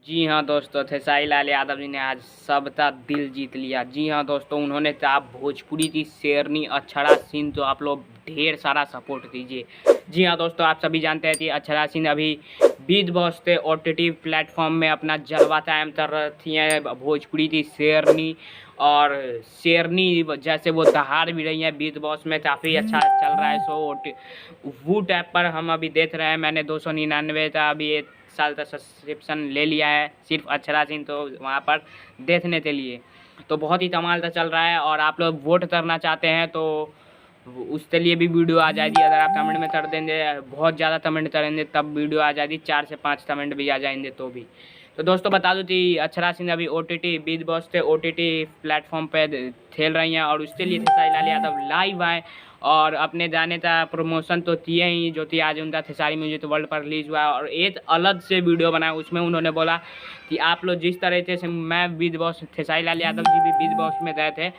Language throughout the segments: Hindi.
जी हाँ दोस्तों, खेसारी लाल यादव जी ने आज सबका दिल जीत लिया। जी हाँ दोस्तों, उन्होंने तो आप भोजपुरी की शेरनी अक्षरा सिंह तो आप लोग ढेर सारा सपोर्ट कीजिए। जी हाँ दोस्तों, आप सभी जानते हैं कि अक्षरा सिंह अभी बिग बॉस पे ओटीटी प्लेटफॉर्म में अपना जलवा कायम कर रही है। भोजपुरी की शेरनी और शेरनी जैसे वो दहाड़ भी रही है। बिग बॉस में काफ़ी अच्छा चल रहा है शो। वूट ऐप पर हम अभी देख रहे हैं। मैंने 299 का अभी 1 साल का सब्सक्रिप्शन ले लिया है सिर्फ अक्षरा सिंह तो वहाँ पर देखने के लिए। तो बहुत ही कमाल का चल रहा है और आप लोग वोट करना चाहते हैं तो उसके लिए भी वीडियो आ जाएगी। अगर आप कमेंट में कर देंगे, बहुत ज़्यादा कमेंट करेंगे तब वीडियो आ जाएगी। 4 से 5 कमेंट भी आ जाएंगे तो भी। तो दोस्तों बता दूं कि अक्षरा सिंह अभी ओटीटी बिग बॉस से ओटीटी प्लेटफॉर्म पे खेल रही हैं और उसके लिए खेसारी लाल यादव लाइव आए और अपने गाने का प्रमोशन तो किए ही, जो कि आज उनका खेसारी म्यूजिक वर्ल्ड पर रिलीज हुआ और एक अलग से वीडियो बनाया। उसमें उन्होंने बोला कि आप लोग जिस तरीके से मैं बिग बॉस खेसारी लाल यादव जी भी बिग बॉस में गए थे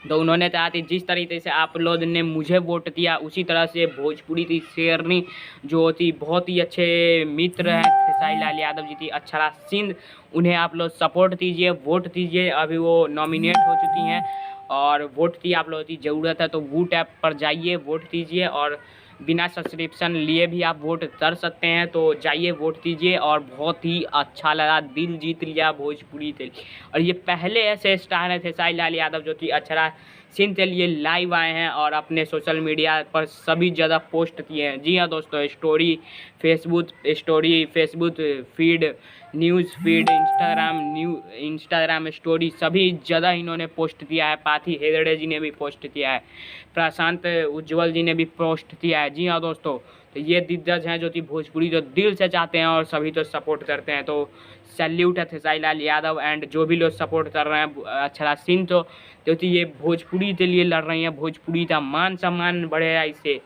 तो उन्होंने कहा कि जिस तरीके से आप लोग ने मुझे वोट दिया उसी तरह से भोजपुरी की शेरनी जो होती बहुत ही अच्छे मित्र हैं खेसारी लाल यादव जी की अक्षरा सिंह, उन्हें आप लोग सपोर्ट कीजिए, वोट दीजिए। अभी वो नॉमिनेट हो चुकी हैं और वोट की आप लोगों की ज़रूरत है तो वोट ऐप पर जाइए, वोट दीजिए और बिना सब्सक्रिप्शन लिए भी आप वोट कर सकते हैं। तो जाइए वोट दीजिए और बहुत ही अच्छा लगा, दिल जीत लिया भोजपुरी के लिए। और ये पहले ऐसे स्टार हैं खेसारी लाल यादव जो कि अक्षरा सिंह के लिए लाइव आए हैं और अपने सोशल मीडिया पर सभी जगह पोस्ट किए हैं। जी हाँ दोस्तों, story Facebook feed, news feed, Instagram story सभी जगह इन्होंने पोस्ट किया है। पाथी हेगड़े जी ने भी पोस्ट किया है, प्रशांत उज्ज्वल जी ने भी पोस्ट किया है। जी हाँ दोस्तों, तो ये दिग्गज हैं जो कि भोजपुरी जो दिल से चाहते हैं और सभी तो सपोर्ट करते हैं। तो सैल्यूट है खेसारी लाल यादव एंड जो भी लोग सपोर्ट कर रहे हैं अक्षरा सिंह तो, क्योंकि ये भोजपुरी के लिए लड़ रही हैं। भोजपुरी का मान सम्मान बढ़ेगा इससे।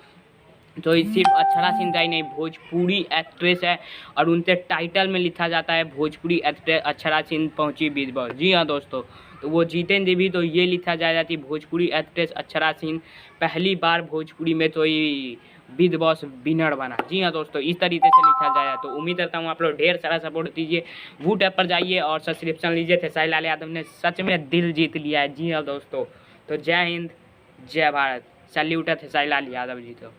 तो सिर्फ अक्षरा सिंह का ही नहीं, भोजपुरी एक्ट्रेस है और उनके टाइटल में लिखा जाता है भोजपुरी एक्ट्रेस अक्षरा सिंह पहुंची बिग बॉस। जी हाँ दोस्तों, तो वो जीतेंगे भी तो ये लिखा जाएगा कि भोजपुरी एक्ट्रेस अक्षरा सिंह पहली बार भोजपुरी में तो ये बिग बॉस विनर बना। जी हाँ दोस्तों, इस तरीके से लिखा जाएगा। तो उम्मीद करता हूँ आप लोग ढेर सारा सपोर्ट दीजिए, वूट ऐप पर जाइए और सब्सक्रिप्शन लीजिए। खेसारी लाल यादव ने सच में दिल जीत लिया है। जी हाँ दोस्तों, तो जय हिंद, जय भारत, सैल्यूट है खेसारी लाल यादव जी को।